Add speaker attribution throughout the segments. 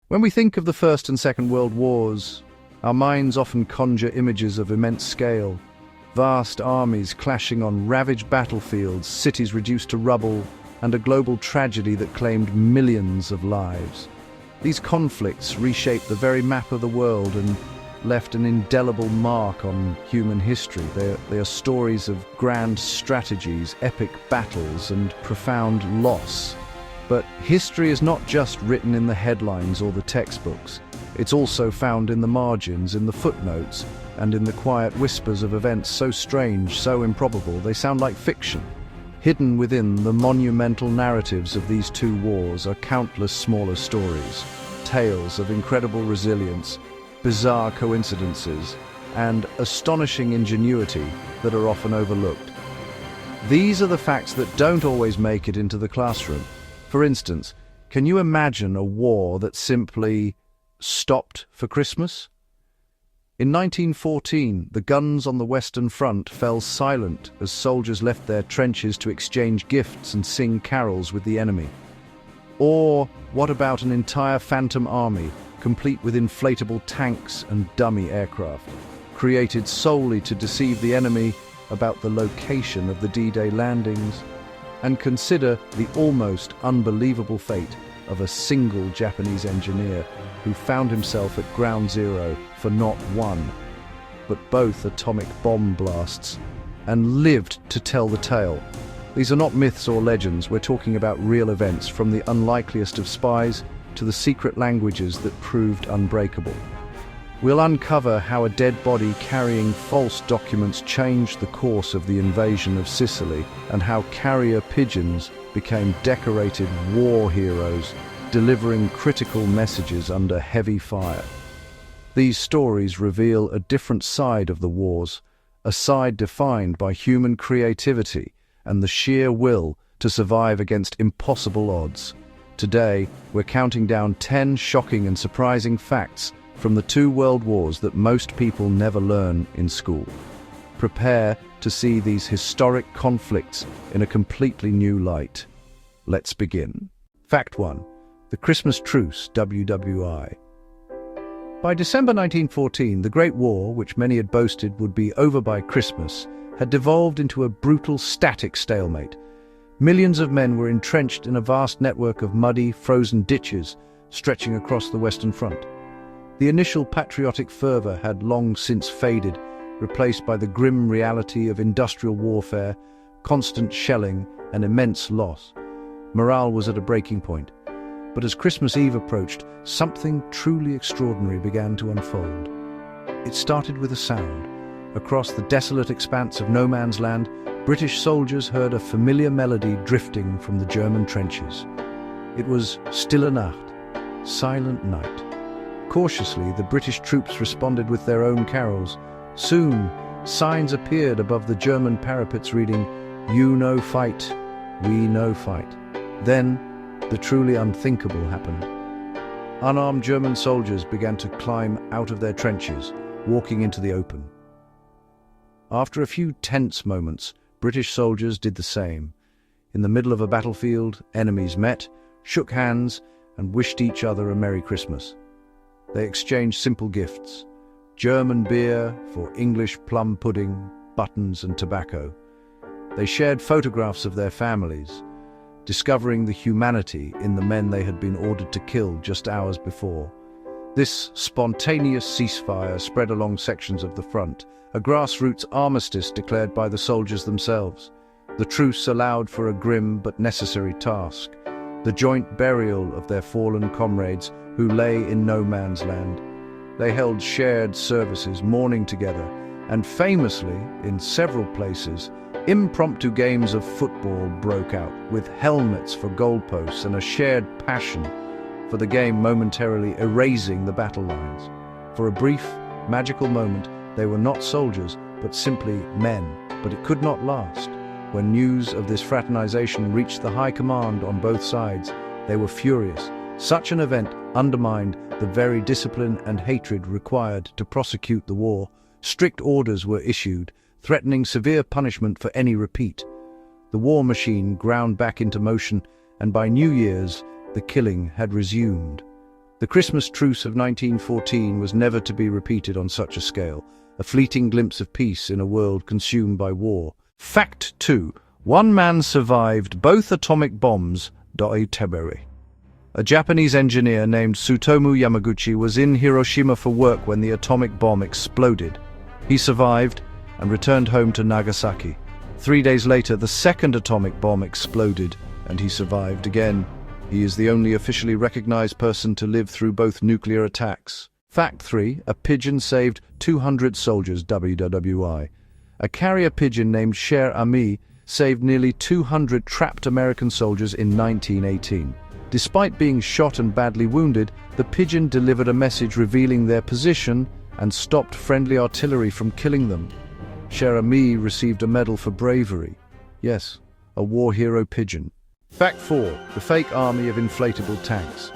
Speaker 1: When we think of the First and Second World Wars, our minds often conjure images of immense scale, vast armies clashing on ravaged battlefields, cities reduced to rubble, and a global tragedy that claimed millions of lives. These conflicts reshaped the very map of the world and left an indelible mark on human history. They are stories of grand strategies, epic battles, and profound loss. But history is not just written in the headlines or the textbooks. It's also found in the margins, in the footnotes, and in the quiet whispers of events so strange, so improbable, they sound like fiction. Hidden within the monumental narratives of these two wars are countless smaller stories, tales of incredible resilience, bizarre coincidences, and astonishing ingenuity that are often overlooked. These are the facts that don't always make it into the classroom. For instance, can you imagine a war that simply stopped for Christmas? In 1914, the guns on the Western Front fell silent as soldiers left their trenches to exchange gifts and sing carols with the enemy. Or what about an entire phantom army, complete with inflatable tanks and dummy aircraft, created solely to deceive the enemy about the location of the D-Day landings? And consider the almost unbelievable fate of a single Japanese engineer who found himself at ground zero for not one, but both atomic bomb blasts, and lived to tell the tale. These are not myths or legends. We're talking about real events, from the unlikeliest of spies to the secret languages that proved unbreakable. We'll uncover how a dead body carrying false documents changed the course of the invasion of Sicily, and how carrier pigeons became decorated war heroes, delivering critical messages under heavy fire. These stories reveal a different side of the wars, a side defined by human creativity and the sheer will to survive against impossible odds. Today, we're counting down 10 shocking and surprising facts from the two world wars that most people never learn in school. Prepare to see these historic conflicts in a completely new light. Let's begin. Fact 1. The Christmas Truce, WWI. By December 1914, the Great War, which many had boasted would be over by Christmas, had devolved into a brutal, static stalemate. Millions of men were entrenched in a vast network of muddy, frozen ditches stretching across the Western Front. The initial patriotic fervor had long since faded, replaced by the grim reality of industrial warfare, constant shelling, and immense loss. Morale was at a breaking point. But as Christmas Eve approached, something truly extraordinary began to unfold. It started with a sound. Across the desolate expanse of no man's land, British soldiers heard a familiar melody drifting from the German trenches. It was Stille Nacht, Silent Night. Cautiously, the British troops responded with their own carols. Soon, signs appeared above the German parapets reading, "You no fight, we no fight." Then, the truly unthinkable happened. Unarmed German soldiers began to climb out of their trenches, walking into the open. After a few tense moments, British soldiers did the same. In the middle of a battlefield, enemies met, shook hands, and wished each other a Merry Christmas. They exchanged simple gifts: German beer for English plum pudding, buttons and tobacco. They shared photographs of their families, discovering the humanity in the men they had been ordered to kill just hours before. This spontaneous ceasefire spread along sections of the front, a grassroots armistice declared by the soldiers themselves. The truce allowed for a grim but necessary task: the joint burial of their fallen comrades who lay in no man's land. They held shared services, mourning together, and famously, in several places, impromptu games of football broke out, with helmets for goalposts and a shared passion for the game momentarily erasing the battle lines. For a brief, magical moment, they were not soldiers, but simply men. But it could not last. When news of this fraternization reached the high command on both sides, they were furious. Such an event undermined the very discipline and hatred required to prosecute the war. Strict orders were issued, threatening severe punishment for any repeat. The war machine ground back into motion, and by New Year's, the killing had resumed. The Christmas Truce of 1914 was never to be repeated on such a scale, a fleeting glimpse of peace in a world consumed by war. Fact 2. One man survived both atomic bombs. A Japanese engineer named Tsutomu Yamaguchi was in Hiroshima for work when the atomic bomb exploded. He survived and returned home to Nagasaki. 3 days later, the second atomic bomb exploded, and he survived again. He is the only officially recognized person to live through both nuclear attacks. Fact 3. A pigeon saved 200 soldiers. A carrier pigeon named Cher Ami saved nearly 200 trapped American soldiers in 1918. Despite being shot and badly wounded, the pigeon delivered a message revealing their position and stopped friendly artillery from killing them. Cher Ami received a medal for bravery. Yes, a war hero pigeon. Fact 4. The fake army of inflatable tanks.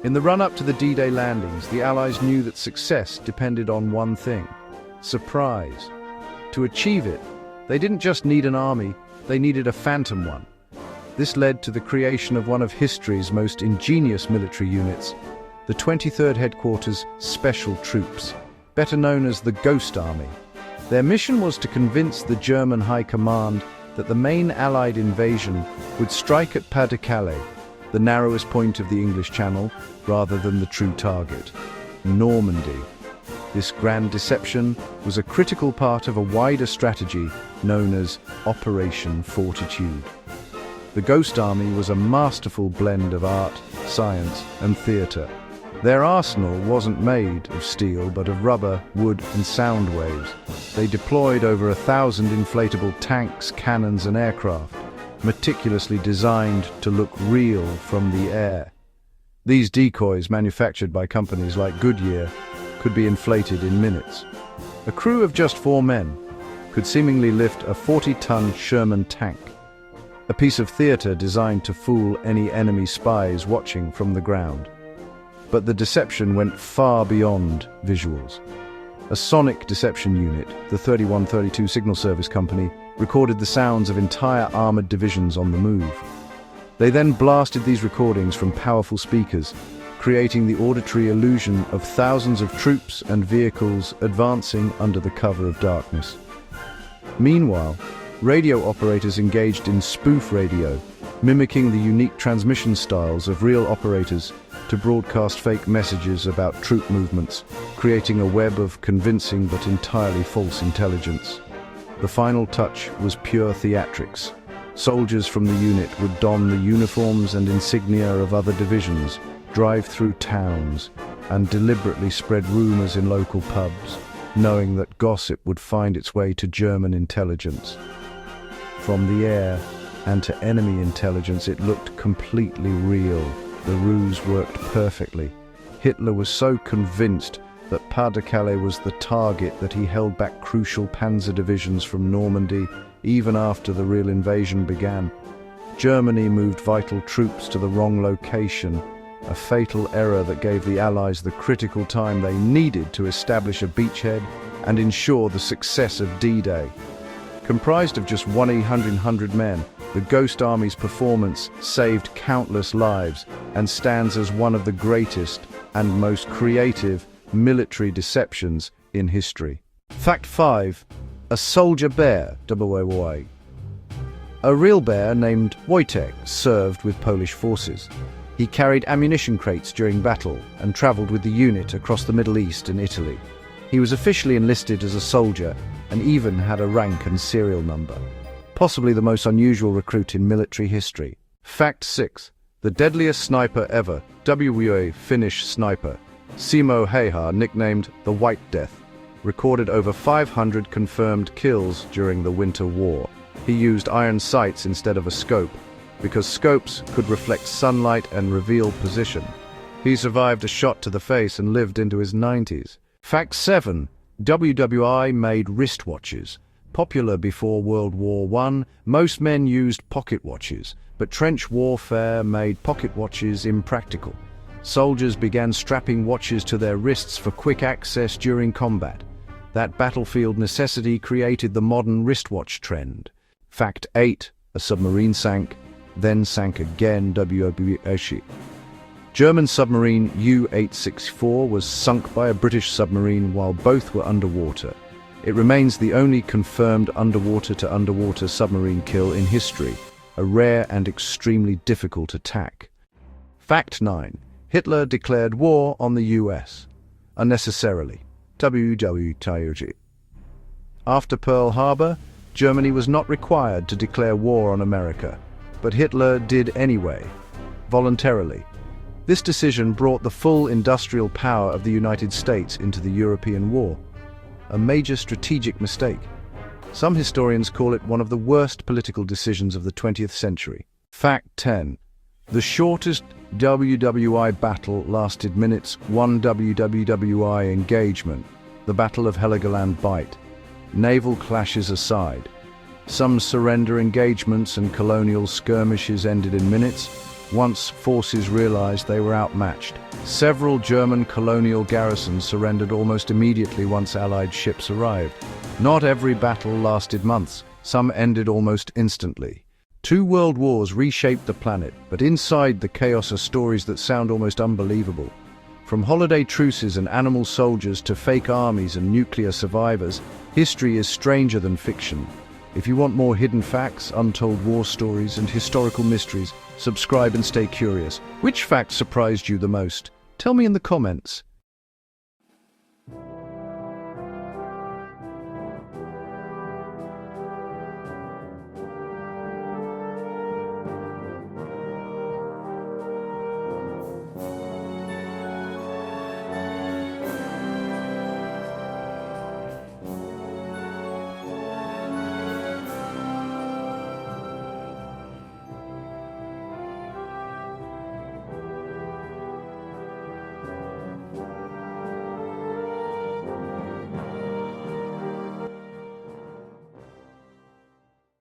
Speaker 1: In the run-up to the D-Day landings, the Allies knew that success depended on one thing: surprise. To achieve it, they didn't just need an army, they needed a phantom one. This led to the creation of one of history's most ingenious military units, the 23rd Headquarters Special Troops, better known as the Ghost Army. Their mission was to convince the German High Command that the main Allied invasion would strike at Pas-de-Calais, the narrowest point of the English Channel, rather than the true target, Normandy. This grand deception was a critical part of a wider strategy known as Operation Fortitude. The Ghost Army was a masterful blend of art, science, and theatre. Their arsenal wasn't made of steel, but of rubber, wood, and sound waves. They deployed over 1,000 inflatable tanks, cannons, and aircraft, meticulously designed to look real from the air. These decoys, manufactured by companies like Goodyear, could be inflated in minutes. A crew of just 4 men could seemingly lift a 40-ton Sherman tank, a piece of theatre designed to fool any enemy spies watching from the ground. But the deception went far beyond visuals. A sonic deception unit, the 3132 Signal Service Company, recorded the sounds of entire armored divisions on the move. They then blasted these recordings from powerful speakers, creating the auditory illusion of thousands of troops and vehicles advancing under the cover of darkness. Meanwhile, radio operators engaged in spoof radio, mimicking the unique transmission styles of real operators to broadcast fake messages about troop movements, creating a web of convincing but entirely false intelligence. The final touch was pure theatrics. Soldiers from the unit would don the uniforms and insignia of other divisions, drive through towns, and deliberately spread rumors in local pubs, knowing that gossip would find its way to German intelligence. From the air and to enemy intelligence, it looked completely real. The ruse worked perfectly. Hitler was so convinced that Pas-de-Calais was the target that he held back crucial panzer divisions from Normandy even after the real invasion began. Germany moved vital troops to the wrong location, a fatal error that gave the Allies the critical time they needed to establish a beachhead and ensure the success of D-Day. Comprised of just 100 men, the Ghost Army's performance saved countless lives and stands as one of the greatest and most creative military deceptions in history. Fact 5. A soldier bear. A real bear named Wojtek served with Polish forces. He carried ammunition crates during battle and traveled with the unit across the Middle East and Italy. He was officially enlisted as a soldier and even had a rank and serial number. Possibly the most unusual recruit in military history. Fact 6. The deadliest sniper ever, Finnish sniper, Simo Häyhä, nicknamed the White Death, recorded over 500 confirmed kills during the Winter War. He used iron sights instead of a scope, because scopes could reflect sunlight and reveal position. He survived a shot to the face and lived into his 90s. Fact 7. WWI made wristwatches. Popular before World War I, most men used pocket watches, but trench warfare made pocket watches impractical. Soldiers began strapping watches to their wrists for quick access during combat. That battlefield necessity created the modern wristwatch trend. Fact 8. A submarine sank, then sank again. German submarine U-864 was sunk by a British submarine while both were underwater. It remains the only confirmed underwater-to-underwater submarine kill in history, a rare and extremely difficult attack. Fact 9. Hitler declared war on the US. Unnecessarily. WWTG. After Pearl Harbor, Germany was not required to declare war on America, but Hitler did anyway, voluntarily. This decision brought the full industrial power of the United States into the European war, a major strategic mistake. Some historians call it one of the worst political decisions of the 20th century. Fact 10. The shortest WWI battle lasted minutes. One WWI engagement, the Battle of Heligoland Bight. Naval clashes aside, some surrender engagements and colonial skirmishes ended in minutes, once forces realized they were outmatched. Several German colonial garrisons surrendered almost immediately once Allied ships arrived. Not every battle lasted months, some ended almost instantly. 2 world wars reshaped the planet, but inside the chaos are stories that sound almost unbelievable. From holiday truces and animal soldiers to fake armies and nuclear survivors, history is stranger than fiction. If you want more hidden facts, untold war stories, and historical mysteries, subscribe and stay curious. Which fact surprised you the most? Tell me in the comments.